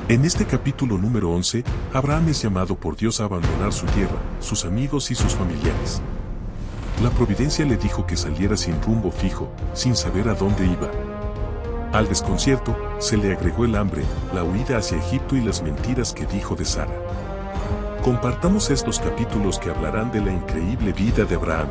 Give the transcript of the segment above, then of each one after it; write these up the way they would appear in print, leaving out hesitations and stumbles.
En este capítulo número 11, Abraham es llamado por Dios a abandonar su tierra, sus amigos y sus familiares. La providencia le dijo que saliera sin rumbo fijo, sin saber a dónde iba. Al desconcierto, se le agregó el hambre, la huida hacia Egipto y las mentiras que dijo de Sara. Compartamos estos capítulos que hablarán de la increíble vida de Abraham.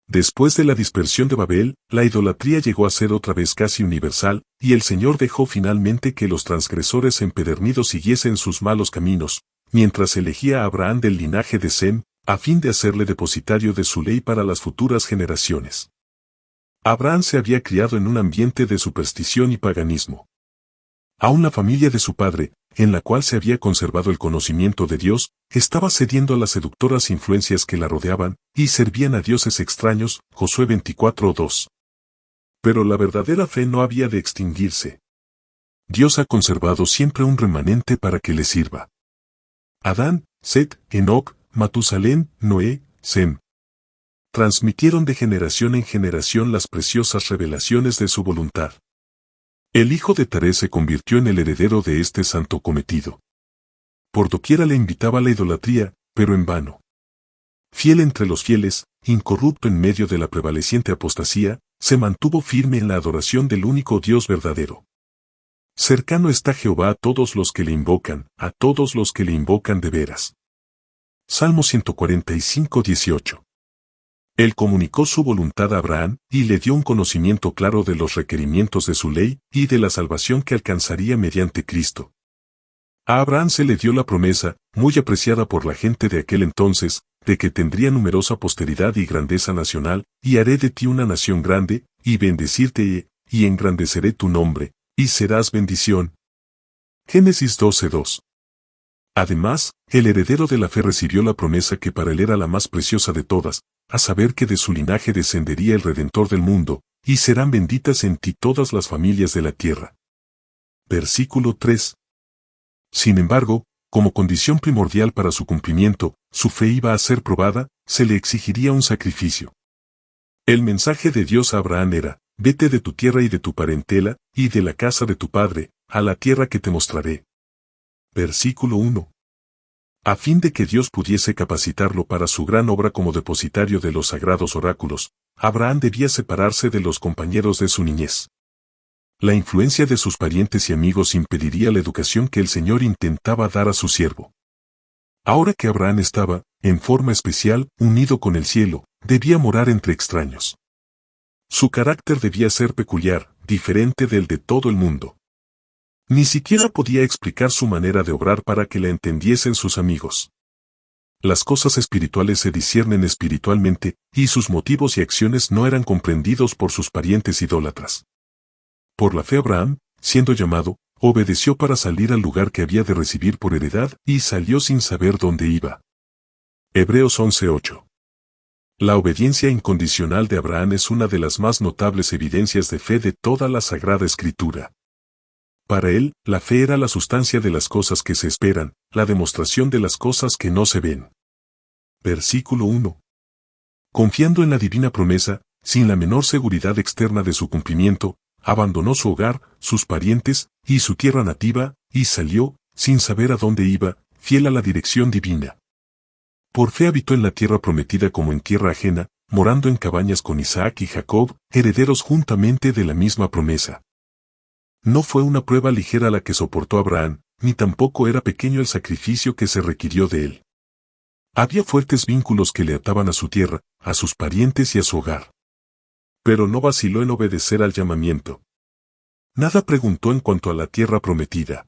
Después de la dispersión de Babel, la idolatría llegó a ser otra vez casi universal, y el Señor dejó finalmente que los transgresores empedernidos siguiesen sus malos caminos, mientras elegía a Abraham del linaje de Sem, a fin de hacerle depositario de su ley para las futuras generaciones. Abraham se había criado en un ambiente de superstición y paganismo. Aún la familia de su padre, en la cual se había conservado el conocimiento de Dios, estaba cediendo a las seductoras influencias que la rodeaban, y servían a dioses extraños, Josué 24:2. Pero la verdadera fe no había de extinguirse. Dios ha conservado siempre un remanente para que le sirva. Adán, Set, Enoc, Matusalén, Noé, Sem. Transmitieron de generación en generación las preciosas revelaciones de su voluntad. El hijo de Taré se convirtió en el heredero de este santo cometido. Por doquiera le invitaba a la idolatría, pero en vano. Fiel entre los fieles, incorrupto en medio de la prevaleciente apostasía, se mantuvo firme en la adoración del único Dios verdadero. Cercano está Jehová a todos los que le invocan, a todos los que le invocan de veras. Salmo 145:18. Él comunicó su voluntad a Abraham, y le dio un conocimiento claro de los requerimientos de su ley, y de la salvación que alcanzaría mediante Cristo. A Abraham se le dio la promesa, muy apreciada por la gente de aquel entonces, de que tendría numerosa posteridad y grandeza nacional, y haré de ti una nación grande, y bendecirte, y engrandeceré tu nombre, y serás bendición. Génesis 12:2. Además, el heredero de la fe recibió la promesa que para él era la más preciosa de todas, a saber que de su linaje descendería el Redentor del mundo, y serán benditas en ti todas las familias de la tierra. Versículo 3. Sin embargo, como condición primordial para su cumplimiento, su fe iba a ser probada, se le exigiría un sacrificio. El mensaje de Dios a Abraham era: vete de tu tierra y de tu parentela, y de la casa de tu padre, a la tierra que te mostraré. Versículo 1. A fin de que Dios pudiese capacitarlo para su gran obra como depositario de los sagrados oráculos, Abraham debía separarse de los compañeros de su niñez. La influencia de sus parientes y amigos impediría la educación que el Señor intentaba dar a su siervo. Ahora que Abraham estaba, en forma especial, unido con el cielo, debía morar entre extraños. Su carácter debía ser peculiar, diferente del de todo el mundo. Ni siquiera podía explicar su manera de obrar para que la entendiesen sus amigos. Las cosas espirituales se disciernen espiritualmente, y sus motivos y acciones no eran comprendidos por sus parientes idólatras. Por la fe Abraham, siendo llamado, obedeció para salir al lugar que había de recibir por heredad, y salió sin saber dónde iba. Hebreos 11:8. La obediencia incondicional de Abraham es una de las más notables evidencias de fe de toda la Sagrada Escritura. Para él, la fe era la sustancia de las cosas que se esperan, la demostración de las cosas que no se ven. Versículo 1. Confiando en la divina promesa, sin la menor seguridad externa de su cumplimiento, abandonó su hogar, sus parientes, y su tierra nativa, y salió, sin saber a dónde iba, fiel a la dirección divina. Por fe habitó en la tierra prometida como en tierra ajena, morando en cabañas con Isaac y Jacob, herederos juntamente de la misma promesa. No fue una prueba ligera la que soportó Abraham, ni tampoco era pequeño el sacrificio que se requirió de él. Había fuertes vínculos que le ataban a su tierra, a sus parientes y a su hogar. Pero no vaciló en obedecer al llamamiento. Nada preguntó en cuanto a la tierra prometida.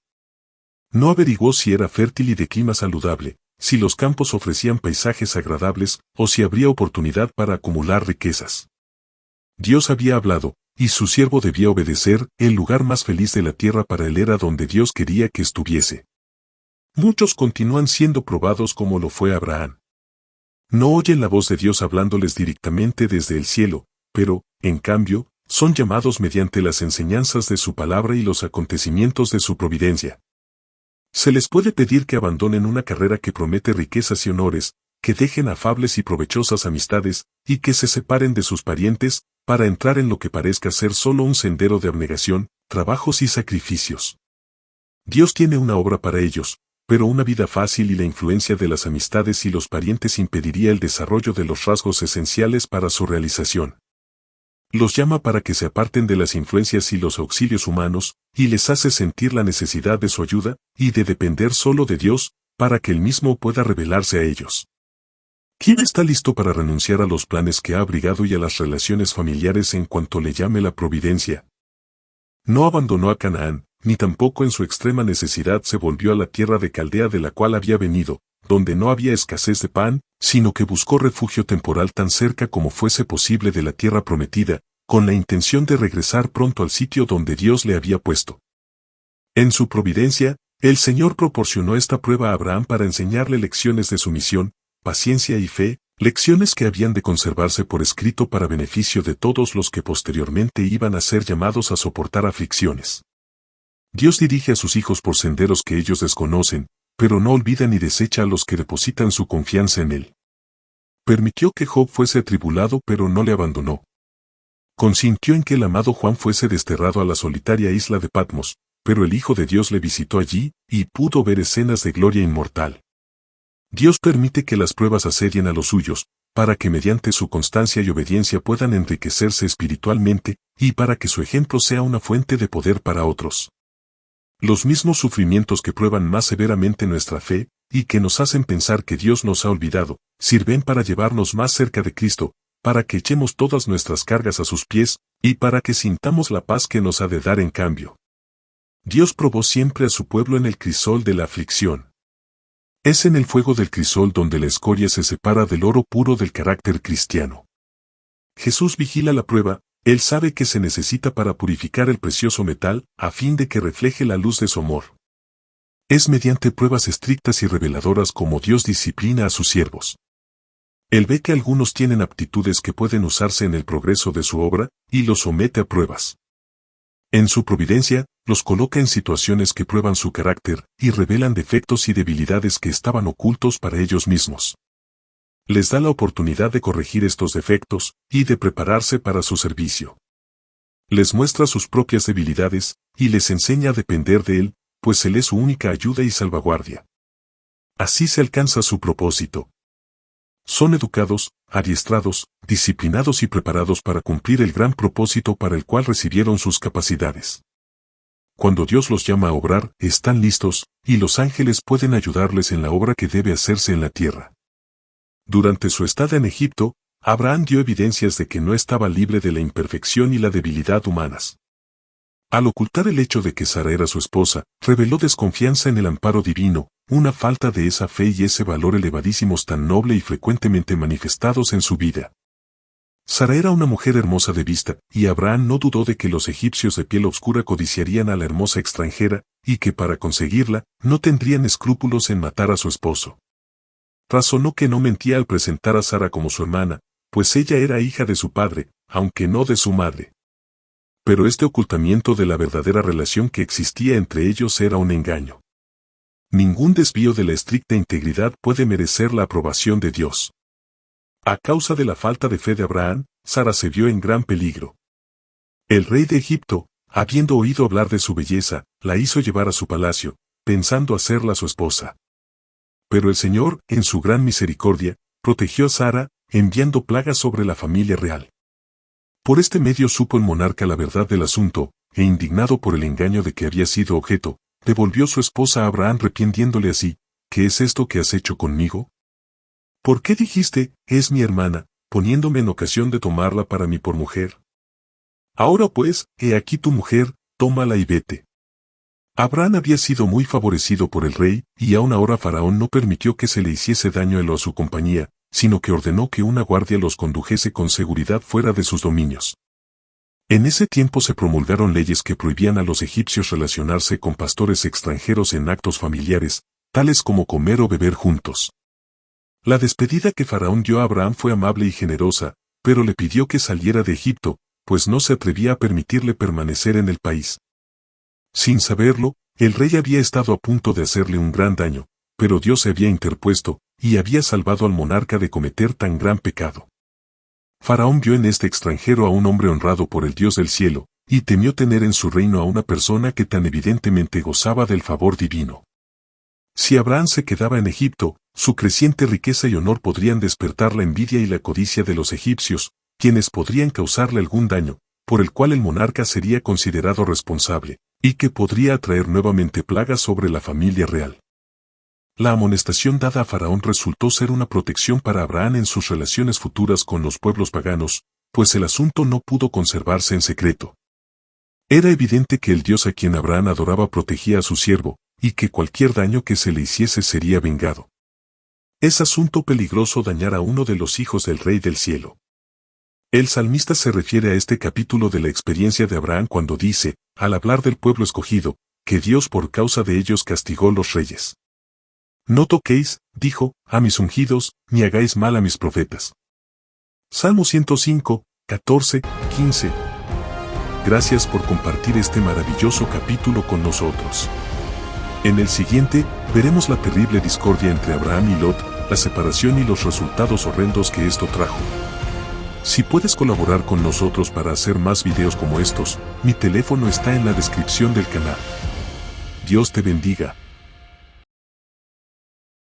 No averiguó si era fértil y de clima saludable, si los campos ofrecían paisajes agradables, o si habría oportunidad para acumular riquezas. Dios había hablado, y su siervo debía obedecer. El lugar más feliz de la tierra para él era donde Dios quería que estuviese. Muchos continúan siendo probados como lo fue Abraham. No oyen la voz de Dios hablándoles directamente desde el cielo, pero, en cambio, son llamados mediante las enseñanzas de su palabra y los acontecimientos de su providencia. Se les puede pedir que abandonen una carrera que promete riquezas y honores, que dejen afables y provechosas amistades, y que se separen de sus parientes, para entrar en lo que parezca ser solo un sendero de abnegación, trabajos y sacrificios. Dios tiene una obra para ellos, pero una vida fácil y la influencia de las amistades y los parientes impediría el desarrollo de los rasgos esenciales para su realización. Los llama para que se aparten de las influencias y los auxilios humanos, y les hace sentir la necesidad de su ayuda, y de depender solo de Dios, para que Él mismo pueda revelarse a ellos. ¿Quién está listo para renunciar a los planes que ha abrigado y a las relaciones familiares en cuanto le llame la providencia? No abandonó a Canaán, ni tampoco en su extrema necesidad se volvió a la tierra de Caldea de la cual había venido, donde no había escasez de pan, sino que buscó refugio temporal tan cerca como fuese posible de la tierra prometida, con la intención de regresar pronto al sitio donde Dios le había puesto. En su providencia, el Señor proporcionó esta prueba a Abraham para enseñarle lecciones de sumisión, paciencia y fe, lecciones que habían de conservarse por escrito para beneficio de todos los que posteriormente iban a ser llamados a soportar aflicciones. Dios dirige a sus hijos por senderos que ellos desconocen, pero no olvida ni desecha a los que depositan su confianza en Él. Permitió que Job fuese atribulado pero no le abandonó. Consintió en que el amado Juan fuese desterrado a la solitaria isla de Patmos, pero el Hijo de Dios le visitó allí, y pudo ver escenas de gloria inmortal. Dios permite que las pruebas asedien a los suyos, para que mediante su constancia y obediencia puedan enriquecerse espiritualmente, y para que su ejemplo sea una fuente de poder para otros. Los mismos sufrimientos que prueban más severamente nuestra fe, y que nos hacen pensar que Dios nos ha olvidado, sirven para llevarnos más cerca de Cristo, para que echemos todas nuestras cargas a sus pies, y para que sintamos la paz que nos ha de dar en cambio. Dios probó siempre a su pueblo en el crisol de la aflicción. Es en el fuego del crisol donde la escoria se separa del oro puro del carácter cristiano. Jesús vigila la prueba, Él sabe que se necesita para purificar el precioso metal, a fin de que refleje la luz de su amor. Es mediante pruebas estrictas y reveladoras como Dios disciplina a sus siervos. Él ve que algunos tienen aptitudes que pueden usarse en el progreso de su obra, y los somete a pruebas. En su providencia, los coloca en situaciones que prueban su carácter, y revelan defectos y debilidades que estaban ocultos para ellos mismos. Les da la oportunidad de corregir estos defectos, y de prepararse para su servicio. Les muestra sus propias debilidades, y les enseña a depender de Él, pues Él es su única ayuda y salvaguardia. Así se alcanza su propósito. Son educados, adiestrados, disciplinados y preparados para cumplir el gran propósito para el cual recibieron sus capacidades. Cuando Dios los llama a obrar, están listos, y los ángeles pueden ayudarles en la obra que debe hacerse en la tierra. Durante su estada en Egipto, Abraham dio evidencias de que no estaba libre de la imperfección y la debilidad humanas. Al ocultar el hecho de que Sara era su esposa, reveló desconfianza en el amparo divino, una falta de esa fe y ese valor elevadísimos tan noble y frecuentemente manifestados en su vida. Sara era una mujer hermosa de vista, y Abraham no dudó de que los egipcios de piel oscura codiciarían a la hermosa extranjera, y que para conseguirla, no tendrían escrúpulos en matar a su esposo. Razonó que no mentía al presentar a Sara como su hermana, pues ella era hija de su padre, aunque no de su madre. Pero este ocultamiento de la verdadera relación que existía entre ellos era un engaño. Ningún desvío de la estricta integridad puede merecer la aprobación de Dios. A causa de la falta de fe de Abraham, Sara se vio en gran peligro. El rey de Egipto, habiendo oído hablar de su belleza, la hizo llevar a su palacio, pensando hacerla su esposa. Pero el Señor, en su gran misericordia, protegió a Sara, enviando plagas sobre la familia real. Por este medio supo el monarca la verdad del asunto, e indignado por el engaño de que había sido objeto, devolvió su esposa a Abraham reprendiéndole así: ¿Qué es esto que has hecho conmigo? ¿Por qué dijiste, es mi hermana, poniéndome en ocasión de tomarla para mí por mujer? Ahora pues, he aquí tu mujer, tómala y vete. Abraham había sido muy favorecido por el rey, y aún ahora Faraón no permitió que se le hiciese daño a él o a su compañía, sino que ordenó que una guardia los condujese con seguridad fuera de sus dominios. En ese tiempo se promulgaron leyes que prohibían a los egipcios relacionarse con pastores extranjeros en actos familiares, tales como comer o beber juntos. La despedida que Faraón dio a Abraham fue amable y generosa, pero le pidió que saliera de Egipto, pues no se atrevía a permitirle permanecer en el país. Sin saberlo, el rey había estado a punto de hacerle un gran daño, pero Dios se había interpuesto, y había salvado al monarca de cometer tan gran pecado. Faraón vio en este extranjero a un hombre honrado por el Dios del cielo, y temió tener en su reino a una persona que tan evidentemente gozaba del favor divino. Si Abraham se quedaba en Egipto, su creciente riqueza y honor podrían despertar la envidia y la codicia de los egipcios, quienes podrían causarle algún daño, por el cual el monarca sería considerado responsable, y que podría atraer nuevamente plagas sobre la familia real. La amonestación dada a Faraón resultó ser una protección para Abraham en sus relaciones futuras con los pueblos paganos, pues el asunto no pudo conservarse en secreto. Era evidente que el Dios a quien Abraham adoraba protegía a su siervo, y que cualquier daño que se le hiciese sería vengado. Es asunto peligroso dañar a uno de los hijos del Rey del Cielo. El salmista se refiere a este capítulo de la experiencia de Abraham cuando dice, al hablar del pueblo escogido, que Dios por causa de ellos castigó los reyes. No toquéis, dijo, a mis ungidos, ni hagáis mal a mis profetas. Salmo 105, 14, 15. Gracias por compartir este maravilloso capítulo con nosotros. En el siguiente, veremos la terrible discordia entre Abraham y Lot, la separación y los resultados horrendos que esto trajo. Si puedes colaborar con nosotros para hacer más videos como estos, mi teléfono está en la descripción del canal. Dios te bendiga.